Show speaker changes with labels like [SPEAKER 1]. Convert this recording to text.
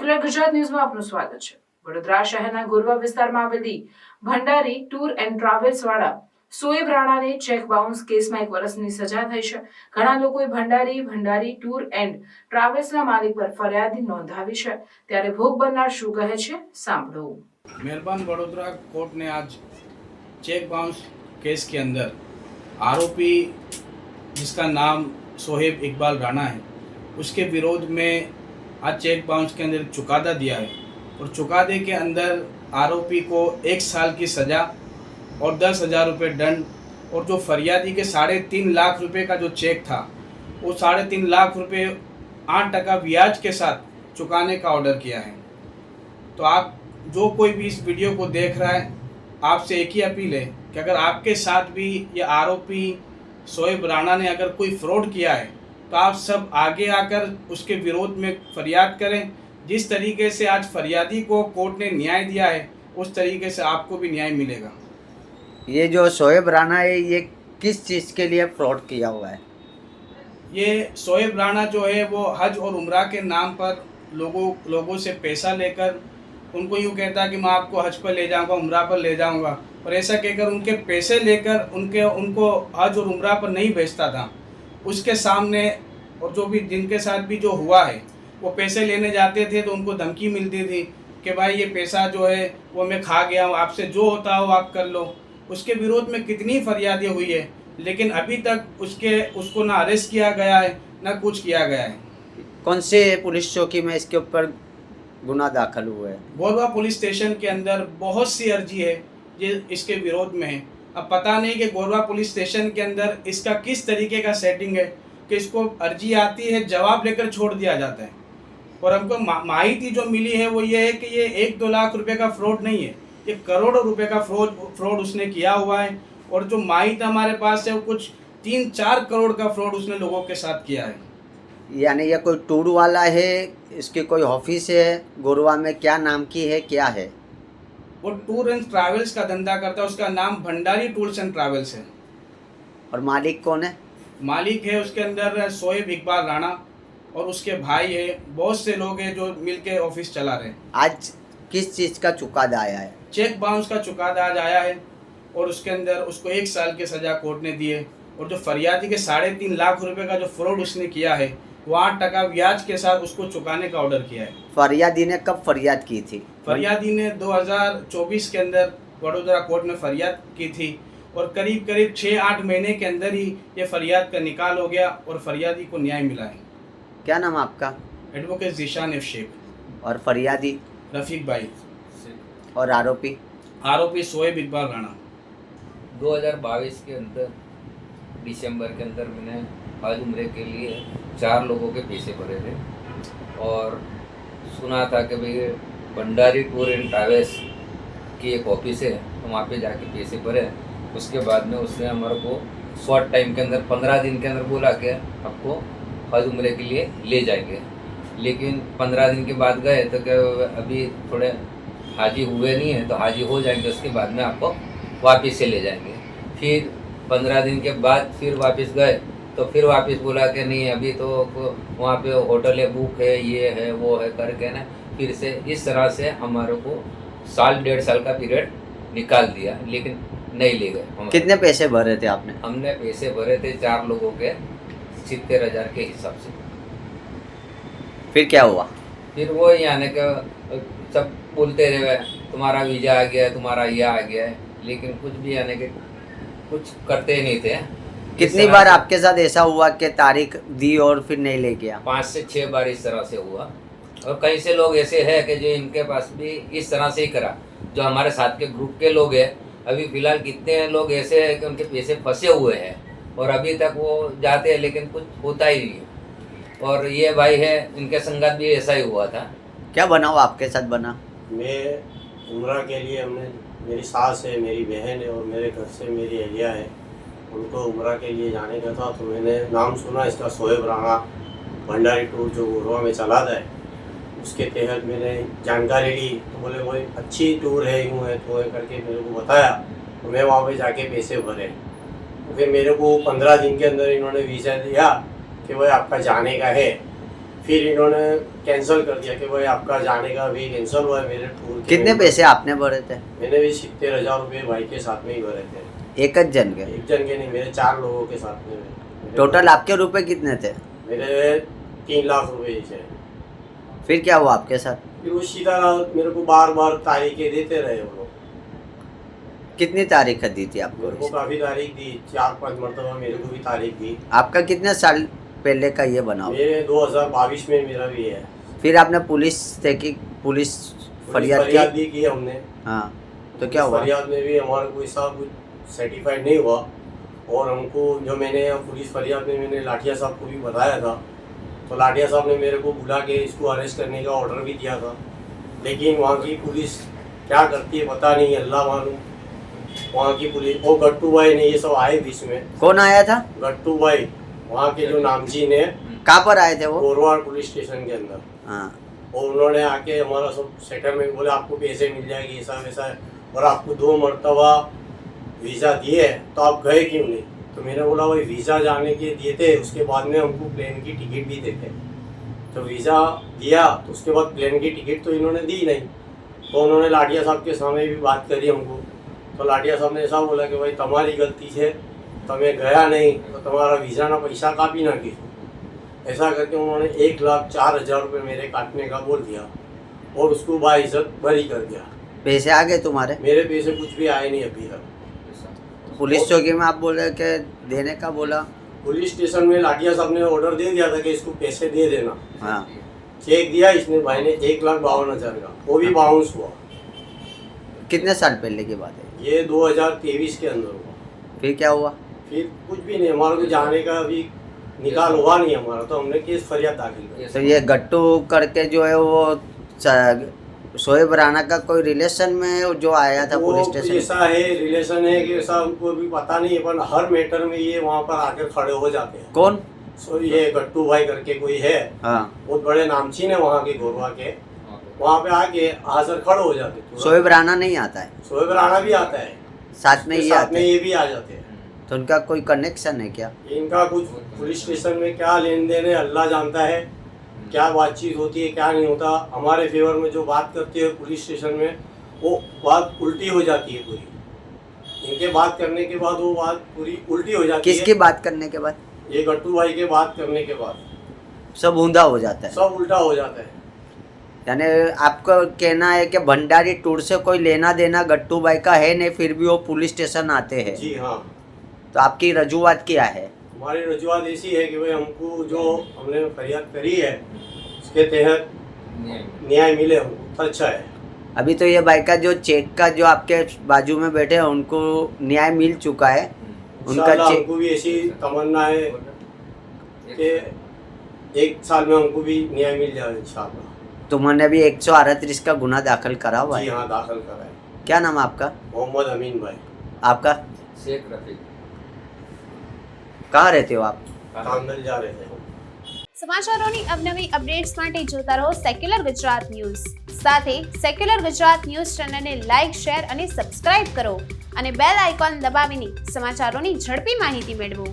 [SPEAKER 1] Secular Gujarat ન્યૂઝમાં આપનું સ્વાગત છે। વડોદરા શહેરના ગોરવા વિસ્તારમાં આવેલી ભંડારી ટૂર એન્ડ ટ્રાવેલ્સ વાળા શોએબ રાણાને ચેક બાઉન્સ કેસમાં 1 વર્ષની સજા થઈ છે। ઘણા લોકોએ ભંડારી ટૂર એન્ડ ટ્રાવેલ્સના માલિક પર ફરિયાદ નોંધાવી છે। ત્યારે ભોગ બનનાર શું કહે છે સાંભળો।
[SPEAKER 2] मेहरबान वडोदरा कोर्ट ने आज चेक बाउंस केस के अंदर आरोपी जिसका नाम शोएब इकबाल राणा है उसके विरोध में आज चेक बाउंस के अंदर चुकादा दिया है और चुकादे के अंदर आरोपी को 1 साल की सज़ा और 10,000 रुपये दंड और जो फरियादी के 3.5 लाख रुपए का जो चेक था वो 3.5 लाख रुपए 8% ब्याज के साथ चुकाने का ऑर्डर किया है। तो आप जो कोई भी इस वीडियो को देख रहा है आपसे एक ही अपील है कि अगर आपके साथ भी ये आरोपी शोएब राणा ने अगर कोई फ्रॉड किया है तो आप सब आगे आकर उसके विरोध में फरियाद करें। जिस तरीके से आज फरियादी को कोर्ट ने न्याय दिया है उस तरीके से आपको भी न्याय मिलेगा।
[SPEAKER 3] ये जो शोएब राणा है ये किस चीज़ के लिए फ्रॉड किया हुआ है?
[SPEAKER 2] ये शोएब राणा जो है वो हज और उम्रा के नाम पर लोगों से पैसा लेकर उनको यूँ कहता है कि मैं आपको हज पर ले जाऊंगा, उम्रा पर ले जाऊंगा, और ऐसा कहकर उनके पैसे लेकर उनको हज और उम्रा पर नहीं भेजता था। उसके सामने और जो भी जिनके साथ भी जो हुआ है वो पैसे लेने जाते थे तो उनको धमकी मिलती थी कि भाई ये पैसा जो है वो मैं खा गया हूँ, आपसे जो होता हो आप कर लो। उसके विरोध में कितनी फरियादें हुई है लेकिन अभी तक उसको ना अरेस्ट किया गया है ना कुछ किया गया है।
[SPEAKER 3] कौन से पुलिस चौकी में इसके ऊपर गुना दाखिल हुआ है?
[SPEAKER 2] गोरवा पुलिस स्टेशन के अंदर बहुत सी अर्जी है ये इसके विरोध में है। अब पता नहीं कि गोरवा पुलिस स्टेशन के अंदर इसका किस तरीके का सेटिंग है कि इसको अर्जी आती है जवाब लेकर छोड़ दिया जाता है। और हमको माहिती जो मिली है वो ये है कि ये 1-2 लाख रुपए का फ्रॉड नहीं है, ये करोड़ों रुपए का फ्रॉड उसने किया हुआ है। और जो माहिती हमारे पास है वो कुछ 3-4 करोड़ का फ्रॉड उसने लोगों के साथ किया है।
[SPEAKER 3] यानी ये कोई टूर वाला है, इसकी कोई ऑफिस है गोरवा में, क्या नाम की है, क्या है?
[SPEAKER 2] वो टूर एंड ट्रैवल्स का धंधा करता है, उसका नाम भंडारी टूर्स एंड ट्रैवल्स है।
[SPEAKER 3] और मालिक कौन है?
[SPEAKER 2] मालिक है उसके अंदर शोएब इकबाल राणा और उसके भाई है, बहुत से लोग हैं जो मिलके ऑफिस चला रहे हैं।
[SPEAKER 3] आज किस चीज़ का चुकादा आया है?
[SPEAKER 2] चेक बाउंस का चुकादा आज आया है और उसके अंदर उसको 1 साल की सज़ा कोर्ट ने दी है। और जो फरियादी के 3.5 लाख रुपए का जो फ्रॉड उसने किया है वो 8% ब्याज के साथ उसको चुकाने का ऑर्डर किया है।
[SPEAKER 3] फरियादी ने कब फरियाद की थी?
[SPEAKER 2] फरियादी ने 2024 के अंदर वडोदरा कोर्ट में फरियाद की थी और करीब 6-8 महीने के अंदर ही ये फरियाद का निकाल हो गया और फरियादी को न्याय मिला है।
[SPEAKER 3] क्या नाम आपका?
[SPEAKER 2] Advocate Zeeshan F Shaikh.
[SPEAKER 3] और फरियादी?
[SPEAKER 2] रफीक भाई।
[SPEAKER 3] और आरोपी
[SPEAKER 2] शोएब इकबाल राणा।
[SPEAKER 4] 2022 के अंदर दिसंबर के अंदर मैंने हज उम्रे के लिए 4 लोगों के पैसे भरे थे और सुना था कि भाई भंडारी टूर एंड ट्रैवल्स की एक ऑफिस है तो वहाँ पे जाके पैसे भरे। उसके बाद में उसने हमारे को शॉर्ट टाइम के अंदर 15 दिन के अंदर बोला कि आपको हज उम्रे के लिए ले जाएंगे। लेकिन 15 दिन के बाद गए तो क्या अभी थोड़े हाजी हुए नहीं है तो हाजी हो जाएंगे, उसके बाद में आपको वापस से ले जाएंगे। फिर 15 दिन के बाद फिर वापस गए तो फिर वापस बोला कि नहीं अभी तो वहाँ पे होटल है, बुक है, ये है वो है करके ना फिर से इस तरह से हमारे को 1.5 साल का पीरियड निकाल दिया लेकिन नहीं ले गए।
[SPEAKER 3] कितने पैसे भरे थे आपने?
[SPEAKER 4] हमने पैसे भरे थे 4 लोगों के 70,000 के हिसाब से।
[SPEAKER 3] फिर क्या हुआ? फिर
[SPEAKER 4] वो यानी कि सब बोलते रहे तुम्हारा वीज़ा आ गया है, तुम्हारा यह आ गया है, लेकिन कुछ भी यानी कि कुछ करते नहीं थे।
[SPEAKER 3] कितनी बार आपके साथ ऐसा हुआ कि तारीख दी और फिर नहीं ले गया?
[SPEAKER 4] 5 से 6 बार इस तरह से हुआ। और कई से लोग ऐसे हैं कि जो इनके पास भी इस तरह से ही करा। जो हमारे साथ के ग्रुप के लोग हैं अभी फ़िलहाल कितने लोग ऐसे हैं कि उनके पैसे फंसे हुए हैं और अभी तक वो जाते हैं लेकिन कुछ होता ही नहीं है। और ये भाई है इनके संगत भी ऐसा ही हुआ था।
[SPEAKER 3] क्या बना हुआ आपके साथ बना?
[SPEAKER 5] मैं उम्रा के लिए हमने मेरी सास है, मेरी बहन है और मेरे घर से मेरी अहलिया है, उनको उम्रा के लिए जाने का था। तो मैंने नाम सुना इसका शोएब राणा भंडारी टूर जो गोरवा में चला था, उसके तहत मैंने जानकारी ली तो बोले वो अच्छी टूर है, यूँ है तो है करके मेरे को बताया। तो मैं वहाँ पे जाके पैसे भरे। तो फिर मेरे को 15 दिन के अंदर इन्होंने वीज़ा दिया कि वह आपका जाने का है। फिर इन्होंने कैंसिल कर दिया कि भाई आपका जाने का भी कैंसिल हुआ है मेरे टूर के।
[SPEAKER 3] कितने पैसे आपने भरे थे?
[SPEAKER 5] मैंने भी 70,000 रुपये भाई के साथ में ही भरे थे।
[SPEAKER 3] एक जन के?
[SPEAKER 5] एक जन के नहीं, मेरे 4 लोगों के साथ में।
[SPEAKER 3] टोटल आपके रुपए कितने थे?
[SPEAKER 5] मेरे 3 लाख रुपए थे।
[SPEAKER 3] फिर क्या हुआ आपके साथ?
[SPEAKER 5] फिर वो सीधा मेरे को बार बार तारीखें देते रहे वो लोग।
[SPEAKER 3] कितनी तारीख दी थी आपको?
[SPEAKER 5] मेरे को काफ़ी तारीख दी, 4-5 मरतबा मेरे को भी तारीख दी।
[SPEAKER 3] आपका कितने साल पहले का ये बनाओ?
[SPEAKER 5] मेरे 2022 में मेरा भी है।
[SPEAKER 3] फिर आपने पुलिस से की, पुलिस फरियाद
[SPEAKER 5] भी की हमने।
[SPEAKER 3] हाँ, तो क्या हुआ?
[SPEAKER 5] फरियाद में भी हमारा कोई सा कुछ सर्टिफाइड नहीं हुआ। और हमको जो मैंने पुलिस फरियाद में मैंने लाठिया साहब को भी बताया था, तो लाठिया साहब ने मेरे को बुला के इसको अरेस्ट करने का ऑर्डर भी दिया था। लेकिन वहाँ की पुलिस क्या करती है पता नहीं, अल्लाह मालूम। वहाँ की पुलिस, वो गट्टू भाई ने ये सब आए बीच में।
[SPEAKER 3] कौन आया था?
[SPEAKER 5] गट्टू भाई, वहाँ के जो नामचीन है।
[SPEAKER 3] कहाँ पर आए थे वो?
[SPEAKER 5] गोरवाड़ पुलिस स्टेशन के अंदर।
[SPEAKER 3] हाँ,
[SPEAKER 5] और उन्होंने आके हमारा सब सेटलमेंट बोले आपको पैसे मिल जाएगी, ऐसा वैसा है, और आपको 2 मरतबा वीज़ा दिए तो आप गए क्यों नहीं? तो मैंने बोला भाई वीज़ा जाने के दिए थे, उसके बाद में हमको प्लेन की टिकट भी देते। तो वीज़ा दिया तो उसके बाद प्लेन की टिकट तो इन्होंने दी नहीं। तो उन्होंने लाठिया साहब के सामने भी बात करी हमको। तो लाठिया साहब ने ऐसा बोला कि भाई तुम्हारी गलती है, तुम्हें गया नहीं तो तुम्हारा वीज़ा ना पैसा कापी ना की। ऐसा करके उन्होंने 1,04,000 रुपये मेरे काटने का बोल दिया और उसको बाइज्जत बरी कर दिया।
[SPEAKER 3] पैसे आ गए तुम्हारे?
[SPEAKER 5] मेरे पैसे कुछ भी आए नहीं अभी तक।
[SPEAKER 3] पुलिस चौकी में आप बोले कि देने का बोला?
[SPEAKER 5] पुलिस स्टेशन में लाठिया साहब ने ऑर्डर दे दिया था कि इसको पैसे दे देना।
[SPEAKER 3] हाँ,
[SPEAKER 5] चेक दिया इसने भाई ने 1,52,000 का, वो भी बाउंस हुआ।
[SPEAKER 3] कितने साल पहले की बात है?
[SPEAKER 5] ये 2023 के अंदर हुआ।
[SPEAKER 3] फिर क्या हुआ?
[SPEAKER 5] फिर कुछ भी नहीं, हमारा को जाने का अभी निकाल हुआ नहीं हमारा, तो हमने केस फरियाद दाखिल किया।
[SPEAKER 3] तो ये गट्टू करके जो है वो शोएब राणा का कोई रिलेशन में जो आया था
[SPEAKER 5] वो
[SPEAKER 3] पुलिस स्टेशन?
[SPEAKER 5] ऐसा है, रिलेशन है कि ऐसा उनको भी पता नहीं है, पर हर मैटर में ये वहाँ पर आकर खड़े हो जाते हैं।
[SPEAKER 3] कौन?
[SPEAKER 5] सो ये गट्टू भाई करके कोई है,
[SPEAKER 3] हाँ,
[SPEAKER 5] बहुत बड़े नामचीन है वहाँ के, गोरवा के। वहाँ पे आके हाजिर खड़े हो जाते हैं।
[SPEAKER 3] शोएब राणा नहीं आता है?
[SPEAKER 5] शोएब राणा भी आता है,
[SPEAKER 3] साथ में ये
[SPEAKER 5] साथ
[SPEAKER 3] आते
[SPEAKER 5] में
[SPEAKER 3] हैं?
[SPEAKER 5] ये भी आ जाते हैं।
[SPEAKER 3] तो उनका कोई कनेक्शन है क्या?
[SPEAKER 5] इनका कुछ पुलिस स्टेशन में क्या लेन देन है अल्लाह जानता है, क्या बातचीत होती है क्या नहीं होता। हमारे फेवर में जो बात करती है पुलिस स्टेशन में, वो बात उल्टी हो जाती है पूरी। इनके बात करने के बाद वो बात पूरी उल्टी हो जाती है।
[SPEAKER 3] किसकी बात करने के बाद?
[SPEAKER 5] ये गट्टू भाई के बात करने के बाद
[SPEAKER 3] सब ऊंधा हो जाता है,
[SPEAKER 5] सब उल्टा हो जाता है।
[SPEAKER 3] यानी आपका कहना है कि भंडारी टूर से कोई लेना देना गट्टू भाई का है नहीं, फिर भी वो पुलिस स्टेशन आते हैं?
[SPEAKER 5] जी हाँ।
[SPEAKER 3] तो आपकी रजूआत क्या है?
[SPEAKER 5] हमारी रजूआत ऐसी है कि भाई हमको जो हमने फरियाद करी है उसके तहत न्याय मिले हमको तो अच्छा है।
[SPEAKER 3] अभी तो ये भाई का जो चेक का जो आपके बाजू में बैठे हैं उनको न्याय मिल चुका है, उनका
[SPEAKER 5] इंशाल्लाह
[SPEAKER 3] चेक।
[SPEAKER 5] हमको भी ऐसी तमन्ना है कि 1 साल में हमको भी न्याय मिल जाए इंशाल्लाह।
[SPEAKER 3] तुमने भी 138 का गुना दाखिल करा हुआ
[SPEAKER 5] जी
[SPEAKER 3] है?
[SPEAKER 5] हाँ, दाखिल करा है।
[SPEAKER 3] क्या नाम आपका?
[SPEAKER 5] मोहम्मद अमीन भाई।
[SPEAKER 3] आपका?
[SPEAKER 4] शेख रफीक।
[SPEAKER 3] कहाँ रहते हो आप?
[SPEAKER 5] तांदल जा रहे थे।
[SPEAKER 6] સમાચારોની અવનવી અપડેટ્સ માટે જોતા રહો સેક્યુલર ગુજરાત ન્યૂઝ. સાથે સેક્યુલર ગુજરાત ન્યૂઝ ચેનલને લાઇક, શેર અને સબસ્ક્રાઇબ કરો અને બેલ આઇકોન દબાવીને સમાચારોની ઝડપી માહિતી મેળવો.